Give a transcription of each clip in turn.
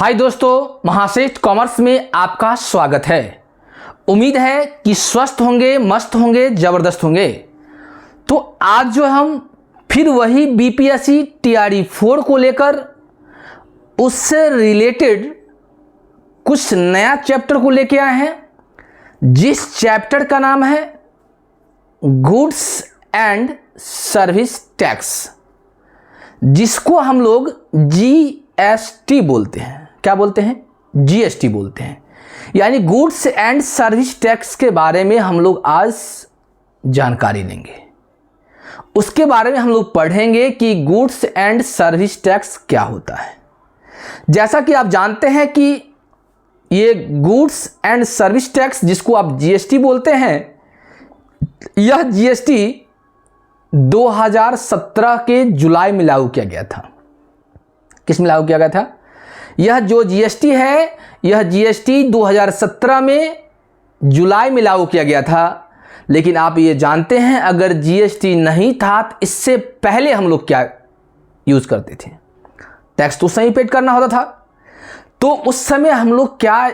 हाय दोस्तों, महाश्रेष्ठ कॉमर्स में आपका स्वागत है। उम्मीद है कि स्वस्थ होंगे, मस्त होंगे, ज़बरदस्त होंगे। तो आज जो हम फिर वही बीपीएससी टीआरई 4 को लेकर उससे रिलेटेड कुछ नया चैप्टर को लेके आए हैं, जिस चैप्टर का नाम है गुड्स एंड सर्विस टैक्स, जिसको हम लोग जीएसटी बोलते हैं। क्या बोलते हैं? जीएसटी बोलते हैं। यानी गुड्स एंड सर्विस टैक्स के बारे में हम लोग आज जानकारी लेंगे। उसके बारे में हम लोग पढ़ेंगे कि गुड्स एंड सर्विस टैक्स क्या होता है। जैसा कि आप जानते हैं कि ये गुड्स एंड सर्विस टैक्स, जिसको आप जीएसटी बोलते हैं, यह जीएसटी 2017 के जुलाई में लागू किया गया था। किस में लागू किया गया था? यह जो जीएसटी है, यह जीएसटी 2017 में जुलाई में लागू किया गया था। लेकिन आप ये जानते हैं, अगर जीएसटी नहीं था तो इससे पहले हम लोग क्या यूज़ करते थे? टैक्स तो सही पेड करना होता था। तो उस समय हम लोग क्या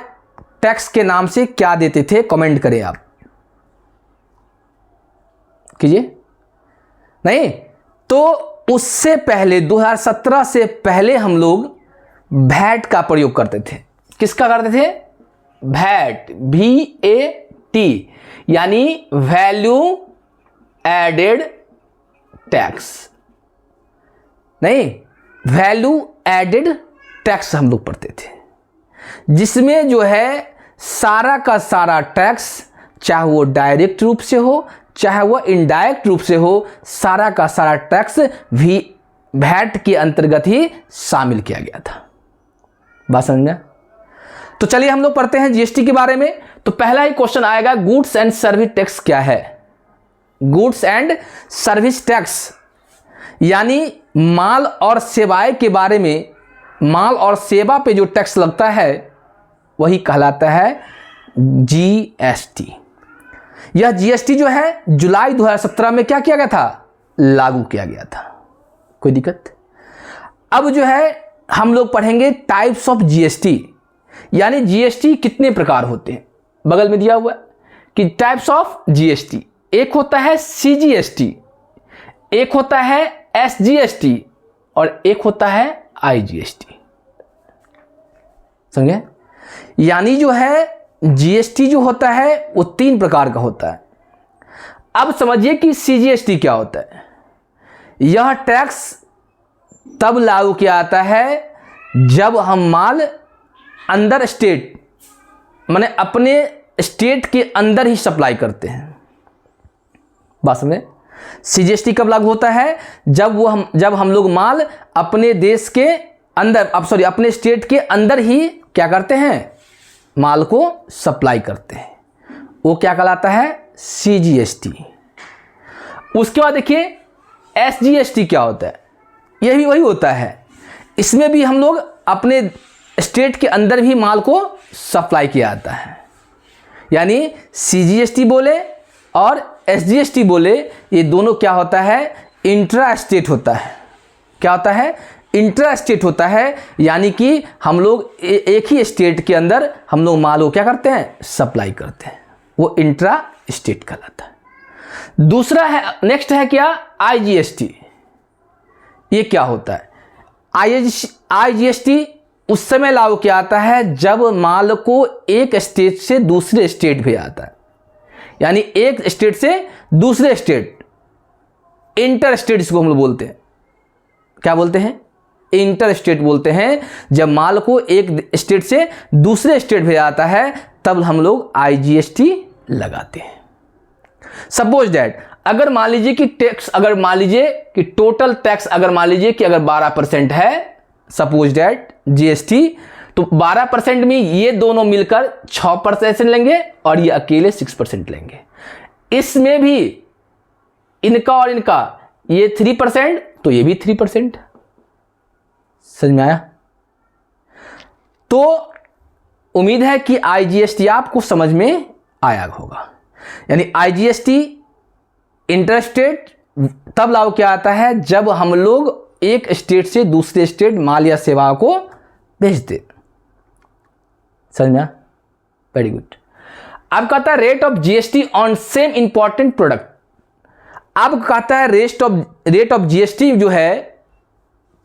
टैक्स के नाम से क्या देते थे? कमेंट करें आप, कीजिए। नहीं तो उससे पहले 2017 से पहले हम लोग वैट का प्रयोग करते थे। किसका करते थे? वैट, VAT, यानी वैल्यू एडेड टैक्स। नहीं, वैल्यू एडेड टैक्स हम लोग पढ़ते थे, जिसमें जो है सारा का सारा टैक्स, चाहे वो डायरेक्ट रूप से हो चाहे वो इनडायरेक्ट रूप से हो, सारा का सारा टैक्स भी वैट के अंतर्गत ही शामिल किया गया था। बात समझ में? तो चलिए हम लोग पढ़ते हैं जीएसटी के बारे में। तो पहला ही क्वेश्चन आएगा, गुड्स एंड सर्विस टैक्स क्या है? गुड्स एंड सर्विस टैक्स यानी माल और सेवाएं के बारे में, माल और सेवा पे जो टैक्स लगता है वही कहलाता है जीएसटी। यह जीएसटी जो है जुलाई 2017 में क्या किया गया था? लागू किया गया था। कोई दिक्कत? अब जो है हम लोग पढ़ेंगे टाइप्स ऑफ जीएसटी, यानी जीएसटी कितने प्रकार होते हैं। बगल में दिया हुआ है कि टाइप्स ऑफ जीएसटी, एक होता है सीजीएसटी, एक होता है एसजीएसटी और एक होता है आईजीएसटी। समझे? यानी जो है जीएसटी जो होता है वो 3 प्रकार का होता है। अब समझिए कि सीजीएसटी क्या होता है। यह टैक्स तब लागू किया जाता है जब हम माल अंदर स्टेट, माने अपने स्टेट के अंदर ही सप्लाई करते हैं। बात समझे? सीजीएसटी कब लागू होता है? जब हम लोग माल अपने देश के अंदर, अपने स्टेट के अंदर ही क्या करते हैं? माल को सप्लाई करते हैं। वो क्या कहलाता है? सीजीएसटी। उसके बाद देखिए एसजीएसटी क्या होता है? यह भी वही होता है। इसमें भी हम लोग अपने स्टेट के अंदर भी माल को सप्लाई किया जाता है। यानी सीजीएसटी बोले और एसजीएसटी बोले, ये दोनों क्या होता है? इंट्रा स्टेट होता है। क्या होता है? इंट्रा स्टेट होता है। यानी कि हम लोग एक ही स्टेट के अंदर हम लोग माल को क्या करते हैं? सप्लाई करते हैं। वो इंट्रा स्टेट कहलाता है। दूसरा है, नेक्स्ट है क्या? आईजीएसटी। ये क्या होता है? आईजीएसटी उस समय लागू किया जाता है जब माल को एक स्टेट से दूसरे स्टेट भेजा जाता है। यानी एक स्टेट से दूसरे स्टेट, इंटर स्टेट इसको हम लोग बोलते हैं। क्या बोलते हैं? इंटर स्टेट बोलते हैं। जब माल को एक स्टेट से दूसरे स्टेट भेजा जाता है तब हम लोग आईजीएसटी लगाते हैं। सपोज दैट, अगर मान लीजिए कि टैक्स, अगर मान लीजिए कि टोटल टैक्स, अगर मान लीजिए कि अगर 12% है, सपोज दैट जीएसटी, तो 12% में ये दोनों मिलकर 6% लेंगे और ये अकेले 6% लेंगे। इसमें भी इनका और इनका ये 3%, तो ये भी 3%। समझ में आया? तो उम्मीद है कि आईजीएसटी आपको समझ में आया होगा। यानी आईजीएसटी इंटरस्टेट तब लागू किया जाता है जब हम लोग एक स्टेट से दूसरे स्टेट माल या सेवा को भेजते। समझ में? Very good. अब कहता है rate of GST on same important product. अब कहता है रेट ऑफ जीएसटी जो है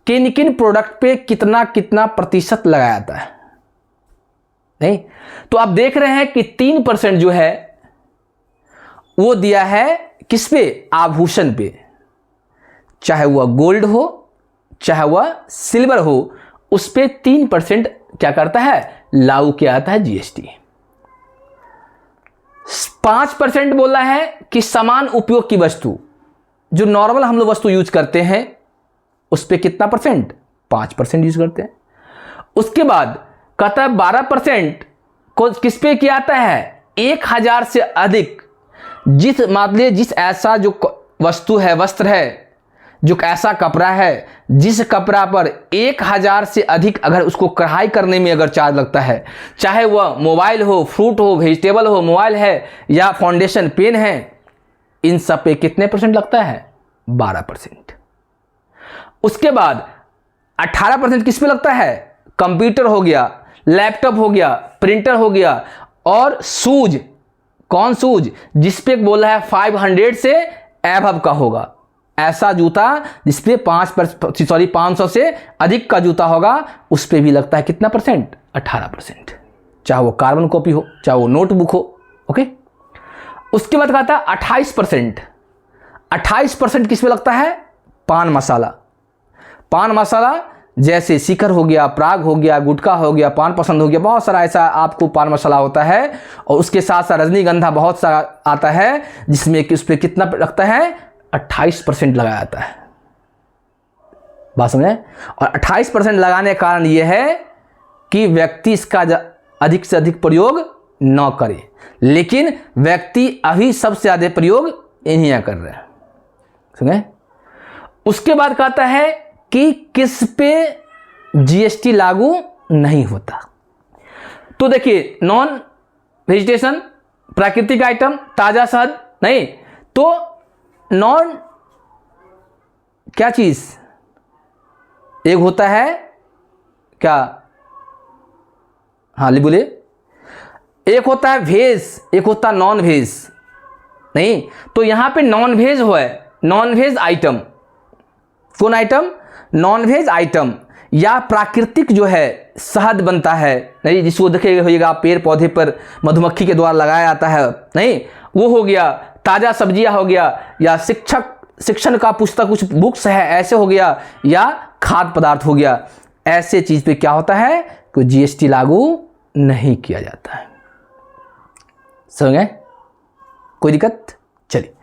किन किन प्रोडक्ट पे कितना कितना प्रतिशत लगाया जाता है। नहीं तो आप देख रहे हैं कि 3% जो है वो दिया है किस पे? आभूषण पे, चाहे वह गोल्ड हो चाहे वह सिल्वर हो, उस पे 3% क्या करता है? लागू किया जाता है जीएसटी। 5% बोला है कि समान उपयोग की वस्तु, जो नॉर्मल हम लोग वस्तु यूज करते हैं उस पे कितना परसेंट? 5% यूज करते हैं। उसके बाद कहता है 12% को किस पे किया जाता है? 1000 से अधिक, मान लीजिए जिस ऐसा जो वस्तु है, वस्त्र है, जो ऐसा कपड़ा है जिस कपड़ा पर 1000 से अधिक अगर उसको कढ़ाई करने में अगर चार्ज लगता है, चाहे वह मोबाइल हो, फ्रूट हो, वेजिटेबल हो, मोबाइल है या फाउंडेशन पेन है, इन सब पे कितने परसेंट लगता है? 12%। उसके बाद 18% किस पे लगता है? कंप्यूटर हो गया, लैपटॉप हो गया, प्रिंटर हो गया, और शूज। कौन शूज? जिस पे बोला है 500 से एबव का होगा, ऐसा जूता जिसपे 500 से अधिक का जूता होगा, उस पे भी लगता है कितना परसेंट? 18%। चाहे वो कार्बन कॉपी हो चाहे वो नोटबुक हो। ओके। उसके बाद कहता है 28%। 28% किस पे लगता है? पान मसाला। पान मसाला जैसे शिखर हो गया, प्राग हो गया, गुटखा हो गया, पान पसंद हो गया, बहुत सारा ऐसा आपको पान मसाला होता है। और उसके साथ साथ रजनीगंधा बहुत सारा आता है जिसमें कि उस पर कितना लगता है? 28% लगाया जाता है। बात समझे? और 28% लगाने का कारण यह है कि व्यक्ति इसका अधिक से अधिक प्रयोग न करे, लेकिन व्यक्ति अभी सबसे ज्यादा प्रयोग इन्हीं कर रहे हैं। समझे? उसके बाद कहता है कि किस पे जीएसटी लागू नहीं होता। तो देखिए, नॉन वेजिटेशन, प्राकृतिक आइटम, ताजा शहद नहीं, तो नॉन क्या चीज? एक होता है क्या? हाँ बोलिए। एक होता है वेज, एक होता है नॉन वेज। नहीं तो यहां पे नॉन वेज हो है, नॉन वेज आइटम। कौन आइटम? Non veg item. या प्राकृतिक जो है शहद बनता है, नहीं जिसको देखिएगा पेड़ पौधे पर मधुमक्खी के द्वारा लगाया जाता है, नहीं वो हो गया। ताजा सब्जियां हो गया, या शिक्षण का पुस्तक कुछ बुक्स है ऐसे हो गया, या खाद्य पदार्थ हो गया। ऐसे चीज पे क्या होता है कि जीएसटी लागू नहीं किया जाता है। समझ गए? कोई दिक्कत? चलिए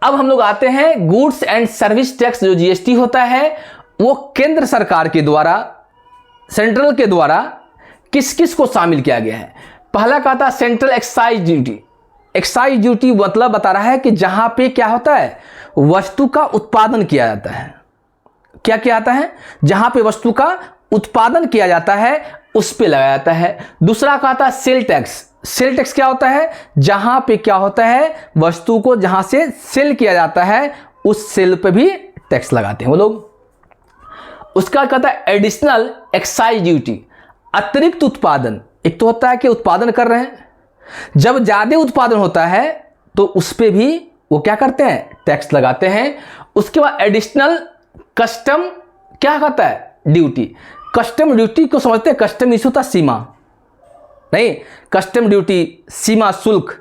अब हम लोग आते हैं गुड्स एंड सर्विस टैक्स। जो जीएसटी होता है वो केंद्र सरकार के द्वारा, सेंट्रल के द्वारा किस किस को शामिल किया गया है। पहला कहता है central excise duty. Excise duty मतलब बता रहा है कि जहां पे क्या होता है? वस्तु का उत्पादन किया जाता है। क्या किया जाता है? जहां पे वस्तु का उत्पादन किया जाता है उस पे लगाया जाता है। दूसरा कहता है सेल टैक्स। सेल टैक्स क्या होता है? जहां पे क्या होता है? वस्तु को जहां से सेल किया जाता है उस सेल पे भी टैक्स लगाते हैं वो लोग। उसका कहता है एडिशनल एक्साइज ड्यूटी, अतिरिक्त उत्पादन। एक तो होता है कि उत्पादन कर रहे हैं, जब ज्यादा उत्पादन होता है तो उस पे भी वो क्या करते हैं? टैक्स लगाते हैं। उसके बाद एडिशनल कस्टम क्या कहता है? ड्यूटी। कस्टम ड्यूटी को समझते हैं? कस्टम इशू था सीमा, नहीं कस्टम ड्यूटी सीमा शुल्क।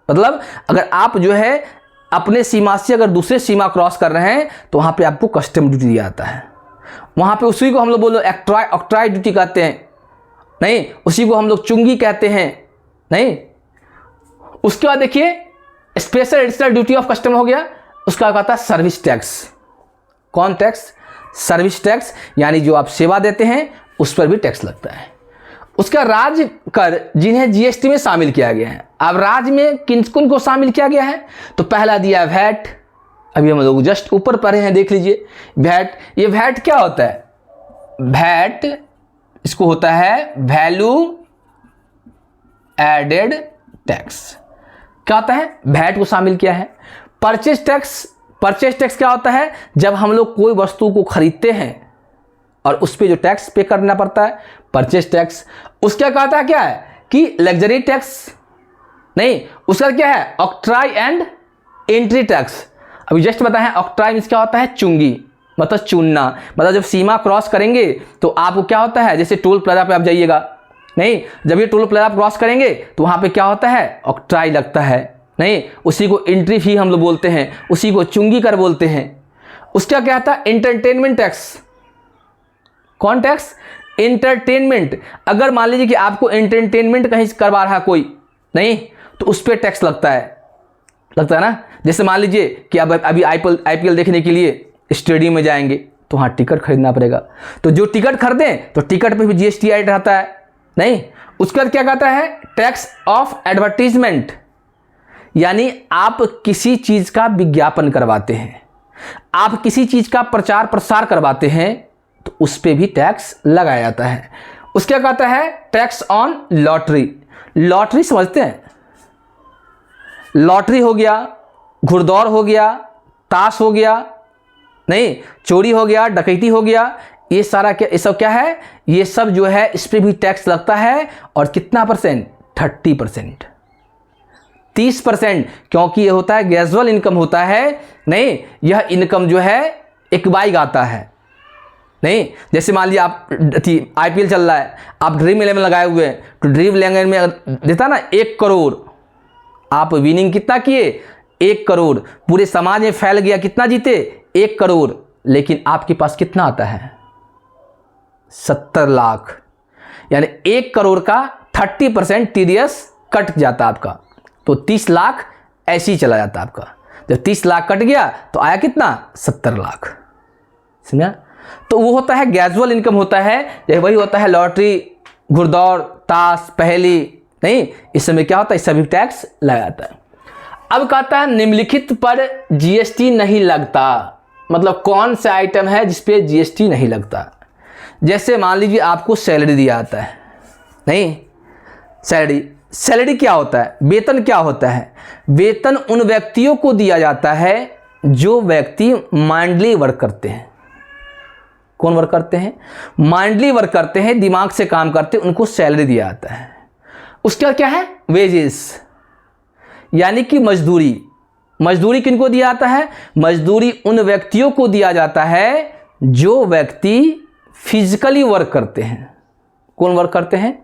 मतलब अगर आप जो है अपने सीमा से अगर दूसरे सीमा क्रॉस कर रहे हैं तो वहां पे आपको कस्टम ड्यूटी दिया जाता है। वहां पे उसी को हम लोग बोलो ऑक्ट्राई ड्यूटी कहते हैं, नहीं उसी को हम लोग चुंगी कहते हैं, नहीं। उसके बाद देखिए special additional duty of custom हो गया। उसका कहता है सर्विस टैक्स। कौन टैक्स? सर्विस टैक्स, यानी जो आप सेवा देते हैं उस पर भी टैक्स लगता है। उसका राज्य कर जिन्हें जीएसटी में शामिल किया गया है। अब राज्य में किन किन को शामिल किया गया है? तो पहला दिया वैट, अभी हम लोग जस्ट ऊपर पढ़े हैं, देख लीजिए वैट। ये वैट क्या होता है? वैट इसको होता है वैल्यू एडेड टैक्स। क्या होता है? वैट को शामिल किया है। परचेज टैक्स, परचेज टैक्स क्या होता है? जब हम लोग कोई वस्तु को खरीदते हैं और उस पर जो टैक्स पे करना पड़ता है। Purchase tax. उसका कहता है क्या है कि लग्जरी टैक्स, नहीं उसका क्या है ऑक्ट्राई एंड एंट्री टैक्स। अभी जस्ट बताएं ऑक्ट्राई मीन्स क्या होता है चुंगी, मतलब चुनना, मतलब जब सीमा क्रॉस करेंगे तो आपको क्या होता है, जैसे टोल प्लाजा पे आप जाइएगा, नहीं जब ये टोल प्लाजा क्रॉस करेंगे तो वहाँ पे क्या होता है ऑक्ट्राई लगता है, नहीं उसी को एंट्री फी हम लोग बोलते हैं, उसी को चुंगी कर बोलते हैं। उसका क्या था एंटरटेनमेंट टैक्स। कौन टैक्स, एंटरटेनमेंट। अगर मान लीजिए कि आपको एंटरटेनमेंट कहीं करवा रहा कोई, नहीं तो उस पर टैक्स लगता है ना। जैसे मान लीजिए कि अब अभी आईपीएल देखने के लिए स्टेडियम में जाएंगे तो वहाँ टिकट खरीदना पड़ेगा, तो जो टिकट खरीदें तो टिकट पे भी जीएसटी ऐड रहता है, नहीं उसके बाद क्या कहता है टैक्स ऑफ एडवर्टीजमेंट, यानी आप किसी चीज़ का विज्ञापन करवाते हैं, आप किसी चीज़ का प्रचार प्रसार करवाते हैं तो उस पर भी टैक्स लगाया जाता है। उसके कहता है टैक्स ऑन लॉटरी। लॉटरी समझते हैं, लॉटरी हो गया, घुड़दौड़ हो गया, ताश हो गया, नहीं चोरी हो गया, डकैती हो गया, ये सारा क्या, ये सब क्या है, ये सब जो है इस पर भी टैक्स लगता है। और कितना परसेंट, 30%, 30%, क्योंकि ये होता है ग्रेजुअल इनकम होता है, नहीं यह इनकम जो है एक बाइक आता है, नहीं जैसे मान लीजिए आप आईपीएल चल रहा है, आप ड्रीम 11 लगाए हुए हैं, तो ड्रीम 11 में देता ना 1 करोड़, आप विनिंग कितना किए 1 करोड़, पूरे समाज में फैल गया, कितना जीते 1 करोड़, लेकिन आपके पास कितना आता है 70 लाख, यानी 1 करोड़ का 30% टीडीएस कट जाता आपका, तो 30 लाख ऐसे ही चला जाता आपका। जब 30 लाख कट गया तो आया कितना 70 लाख, समझा। तो वो होता है ग्रेजुअल इनकम होता है, वही होता है लॉटरी, घुड़दौड़, ताश, पहेली, नहीं इस समय क्या होता है, इस सभी टैक्स लगाता है। अब कहता है निम्नलिखित पर जीएसटी नहीं लगता, मतलब कौन सा आइटम है जिसपे जीएसटी नहीं लगता। जैसे मान लीजिए आपको सैलरी दिया जाता है, नहीं सैलरी क्या होता है, वेतन क्या होता है, वेतन उन व्यक्तियों को दिया जाता है जो व्यक्ति माइंडली वर्क करते हैं। कौन वर्क करते हैं, माइंडली वर्क करते हैं, दिमाग से काम करते हैं, उनको सैलरी दिया जाता है। उसका क्या है वेजेस, यानी कि मजदूरी। मजदूरी किनको दिया जाता है, मजदूरी उन व्यक्तियों को दिया जाता है जो व्यक्ति फिजिकली वर्क करते हैं। कौन वर्क करते हैं,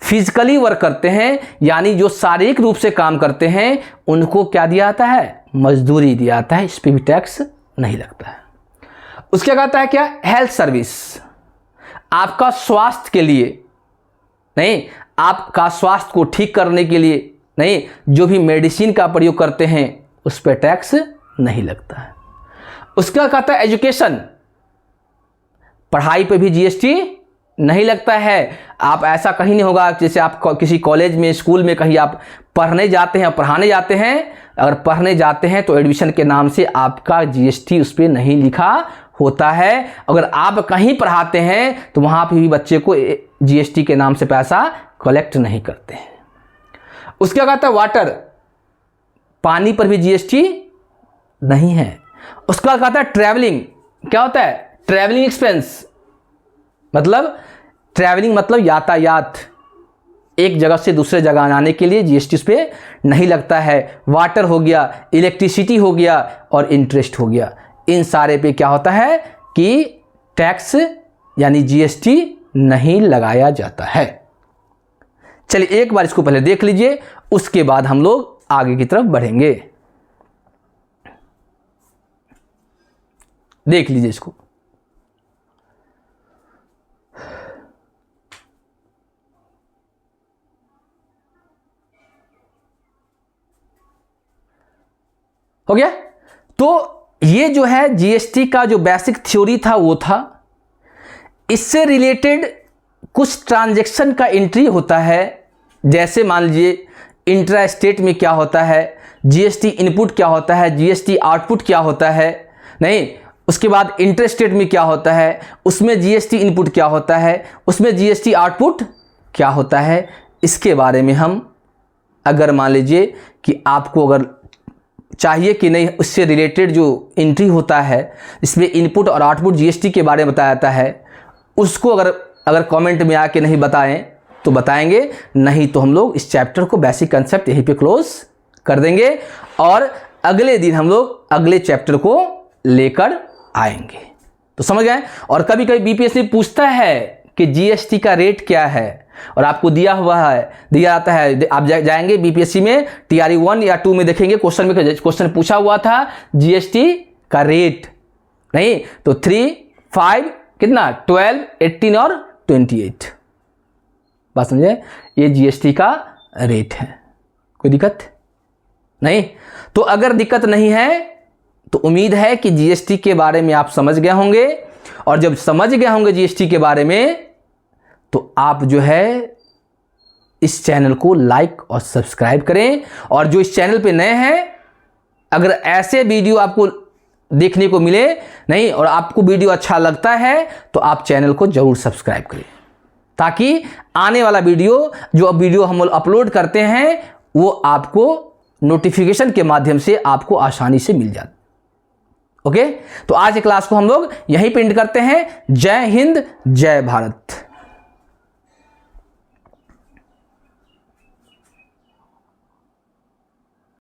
फिजिकली वर्क करते हैं, यानी जो शारीरिक रूप से काम करते हैं उनको क्या दिया जाता है, मजदूरी दिया जाता है, इस पर भी टैक्स नहीं लगता है। उसके कहता है क्या, हेल्थ सर्विस, आपका स्वास्थ्य के लिए, नहीं आपका स्वास्थ्य को ठीक करने के लिए, नहीं जो भी मेडिसिन का प्रयोग करते हैं उस पर टैक्स नहीं लगता है। उसका कहता है एजुकेशन, पढ़ाई पे भी जीएसटी नहीं लगता है। आप ऐसा कहीं नहीं होगा जैसे आप किसी कॉलेज में, स्कूल में कहीं आप पढ़ने जाते हैं, पढ़ाने जाते हैं, अगर पढ़ने जाते हैं तो एडमिशन के नाम से आपका जीएसटी उस पर नहीं लिखा होता है। अगर आप कहीं पढ़ाते हैं तो वहाँ पे भी बच्चे को जीएसटी के नाम से पैसा कलेक्ट नहीं करते हैं। उसके कहता है वाटर, पानी पर भी जीएसटी नहीं है। उसका कहता है ट्रैवलिंग, क्या होता है ट्रैवलिंग एक्सपेंस, मतलब ट्रैवलिंग मतलब यातायात, एक जगह से दूसरे जगह आने के लिए जीएसटी उस पर नहीं लगता है। वाटर हो गया, इलेक्ट्रिसिटी हो गया और इंटरेस्ट हो गया, इन सारे पे क्या होता है कि टैक्स यानी जीएसटी नहीं लगाया जाता है। चलिए एक बार इसको पहले देख लीजिए, उसके बाद हम लोग आगे की तरफ बढ़ेंगे। देख लीजिए इसको, हो गया। तो ये जो है जीएसटी का जो बेसिक थ्योरी था वो था, इससे रिलेटेड कुछ ट्रांजैक्शन का एंट्री होता है। जैसे मान लीजिए इंट्रा स्टेट में क्या होता है, जीएसटी इनपुट क्या होता है, जीएसटी आउटपुट क्या होता है, नहीं उसके बाद इंटर स्टेट में क्या होता है, उसमें जीएसटी इनपुट क्या होता है, उसमें जीएसटी आउटपुट क्या होता है। इसके बारे में हम अगर मान लीजिए कि आपको अगर चाहिए कि नहीं, उससे रिलेटेड जो एंट्री होता है इसमें इनपुट और आउटपुट जीएसटी के बारे में बताया जाता है, उसको अगर अगर कमेंट में आके नहीं बताएं तो बताएंगे, नहीं तो हम लोग इस चैप्टर को बेसिक कंसेप्ट यहीं पे क्लोज कर देंगे और अगले दिन हम लोग अगले चैप्टर को लेकर आएंगे। तो समझ गए। और कभी कभी बीपीएससी पूछता है कि जीएसटी का रेट क्या है और आपको दिया हुआ है, दिया जाता है, आप जाएंगे बीपीएससी में टीआरई 1 या 2 में देखेंगे क्वेश्चन पूछा हुआ था जीएसटी का रेट, नहीं तो 3, 5 कितना 12, 18 और 28, बात समझे, ये जीएसटी का रेट है। कोई दिक्कत नहीं? तो अगर दिक्कत नहीं है तो उम्मीद है कि जीएसटी के बारे में आप समझ गए होंगे, और जब समझ गए होंगे जीएसटी के बारे में तो आप जो है इस चैनल को लाइक और सब्सक्राइब करें। और जो इस चैनल पे नए हैं, अगर ऐसे वीडियो आपको देखने को मिले नहीं और आपको वीडियो अच्छा लगता है तो आप चैनल को जरूर सब्सक्राइब करें, ताकि आने वाला वीडियो जो वीडियो हम अपलोड करते हैं वो आपको नोटिफिकेशन के माध्यम से आपको आसानी से मिल जाए। ओके, तो आज की क्लास को हम लोग यहीं पे एंड करते हैं। जय हिंद, जय भारत।